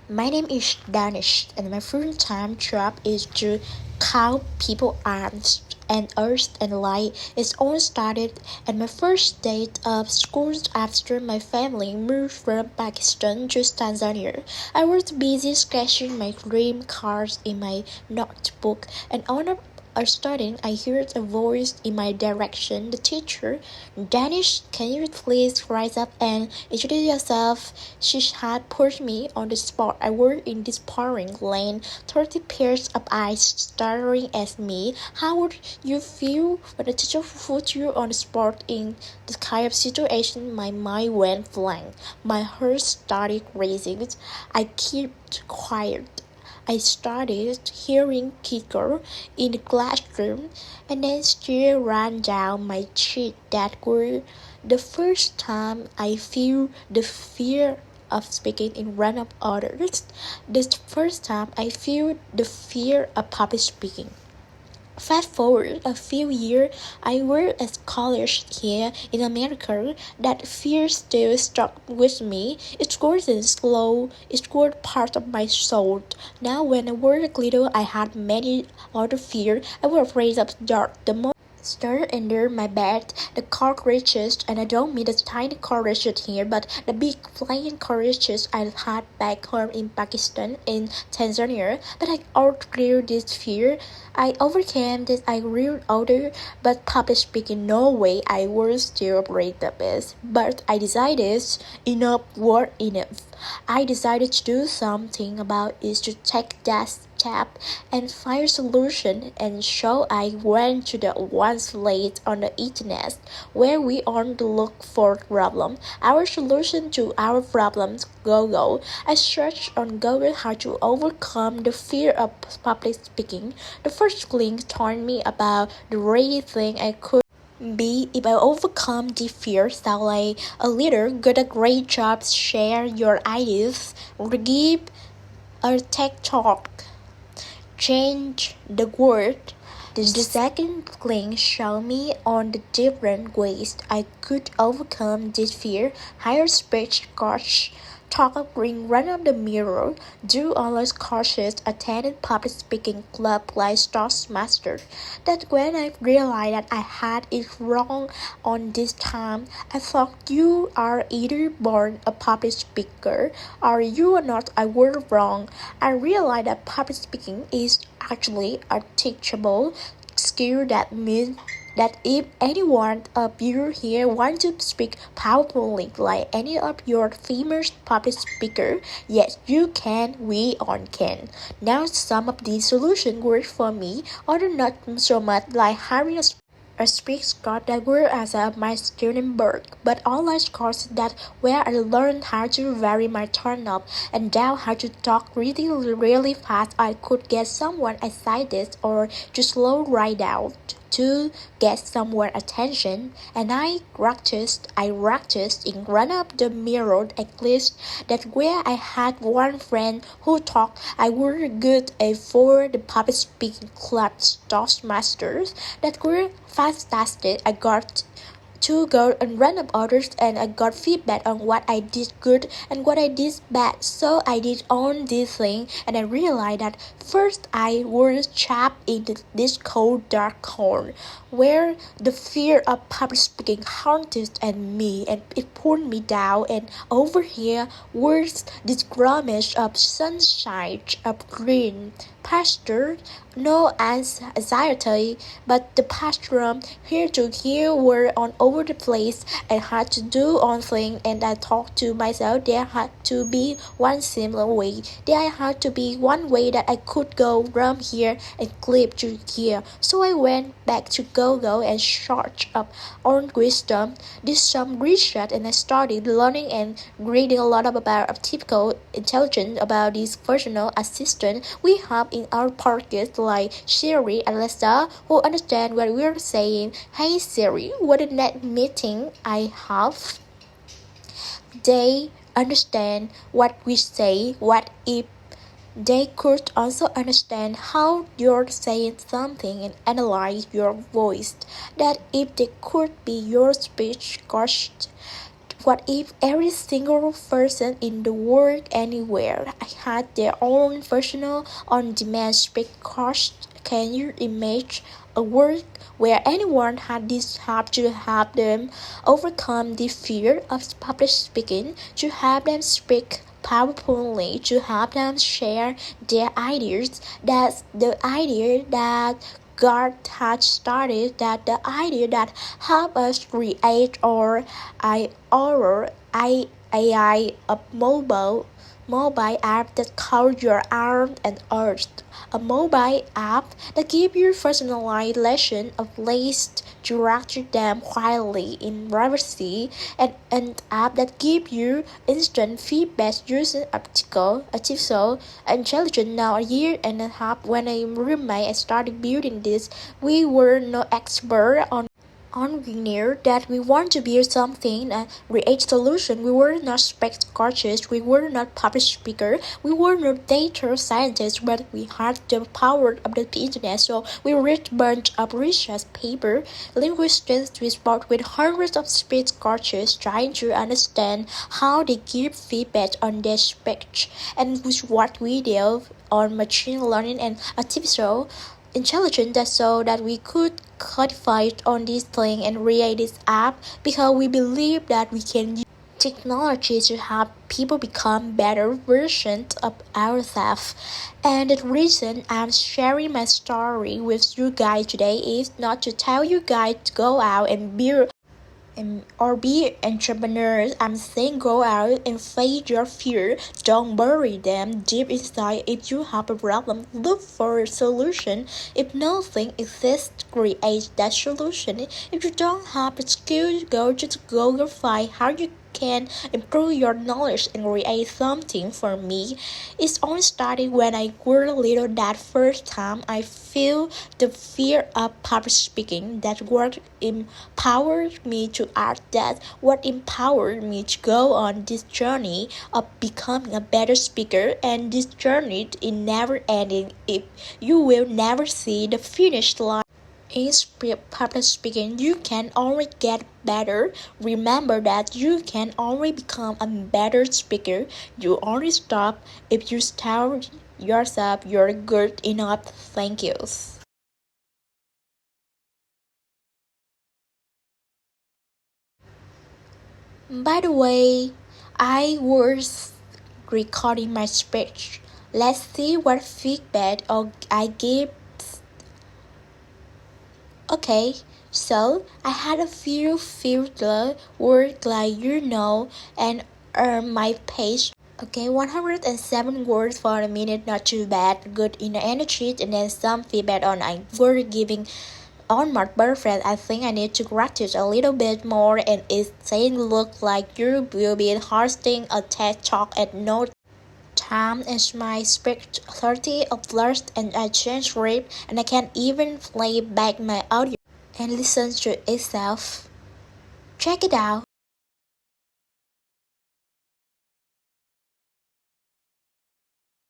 My name is Danish, and my full-time job is to count people ants and earth and light. It all started at my first day of school after my family moved from Pakistan to Tanzania. I was busy sketching my dream cars in my notebook, and on a sudden I heard a voice in my direction. The teacher, Danish, can you please rise up and introduce yourself? She had put me on the spot. I was in this pouring rain, 30 pairs of eyes staring at me. How would you feel when the teacher put you on the spot in this kind of situation? My mind went blank. My heart started racing. I kept quiet. I started hearing kicker in the classroom, and then tears ran down my cheek. That was the first time I feel the fear of speaking in front of others. The first time I feel the fear of public speaking. Fast forward a few years, I work at college here in America. That fear still stuck with me. It wasn't slow, it was part of my soul. Now when I was little, I had many other fears. I was afraid of the dark. The stir under my bed, the cockroaches, and I don't mean the tiny cockroaches here, but the big flying cockroaches I had back home in Pakistan and Tanzania. But I outgrew this fear. I overcame this. I grew older, but public speaking, no way. I was still afraid of it. But I decided enough was enough. I decided to do something about it, to take that step and find a solution. And so I went to the one slate on the internet where we only look for problem. Our solution to our problems, Google. I searched on Google how to overcome the fear of public speaking. The first link told me about the great thing I could be if I overcome the fear. Sound like a leader, got a great job, share your ideas, give a tech talk, change the world. The second link showed me on the different ways I could overcome this fear. Hire speech coach, talk in front of the mirror, do online courses, attend public speaking club like Toastmasters. That's when I realized that I had it wrong on this time. I thought you are either born a public speaker or you are not. I was wrong. I realized that public speaking is actually a teachable skill. That means that if any one of you here want to speak powerfully like any of your famous public speaker, yes, you can. We all can. Now some of these solutions work for me, others not so much, like hiring a speech coach that worked as my student work, but online courses that where I learned how to vary my turn up and down, how to talk really fast. I could get someone excited or to slow right down to get someone's attention, and I practiced in front of the mirror at least. That where I had one friend who talked. I was good at for the public speaking club Toastmasters that were fantastic. I got to go and run up others, and I got feedback on what I did good and what I did bad. So I did on this thing, and I realized that first I was trapped in this cold dark corner where the fear of public speaking haunted and me, and it pulled me down. And over here was this grimace of sunshine, of green pasture, no anxiety, but the pasture here to here were on over the place. I had to do one thing, and I thought to myself there had to be one similar way. There had to be one way that I could go from here and clip to here. So I went back to Google and searched up on wisdom, did some research, and I started learning and reading a lot about artificial intelligence, about this personal assistant we have in our pockets like Siri, Alexa, who understand what we're saying. Hey Siri, what the next meeting I have? They understand what we say. What if they could also understand how you're saying something and analyze your voice? That if they could be your speech coach What if every single person in the world anywhere had their own personal on-demand speech course? Can you imagine a world where anyone had this help to help them overcome the fear of public speaking, to help them speak powerfully, to help them share their ideas? That's the idea that God had started, that the idea that help us create AI a mobile app that covers your arm and earth. A mobile app that gives you personalized lesson of ways to structure them quietly in privacy, and an app that gives you instant feedback using artificial intelligence. Now a year and a half when I roommate I started building this, we were no expert on we knew that we want to build something and create solution. We were not spec coaches, we were not public speaker, we were not data scientists, but we had the power of the internet. So we read bunch of research paper, linguistics. We spoke with hundreds of speech coaches trying to understand how they give feedback on their speech, and with what we did on machine learning and artificial intelligence, that so that we could codify it on this thing and create this app, because we believe that we can use technology to help people become better versions of ourselves. And the reason I'm sharing my story with you guys today is not to tell you guys to go out and build or be entrepreneurs. I'm saying go out and face your fear. Don't bury them deep inside. If you have a problem, look for a solution. If nothing exists, create that solution. If you don't have a skill, go and find how you can improve your knowledge and create something. For me, it's only started when I grew little. That first time I feel the fear of public speaking. That what empowered me to act. That what empowered me to go on this journey of becoming a better speaker. And this journey is never ending. If you will never see the finish line in public speaking, you can only get better. Remember that you can only become a better speaker. You only stop if you tell yourself you're good enough. Thank you. By the way, I was recording my speech. Let's see what feedback I gave. Okay, so I had a few filter words like and my page. Okay, 107 words for a minute, not too bad. Good in the energy, and then some feedback on I were giving on my boyfriend. I think I need to practice a little bit more, and it's saying look like you will be hosting a TED talk at no time. As my speech 30 of last, and I changed rip, and I can't even play back my audio and listen to itself. Check it out.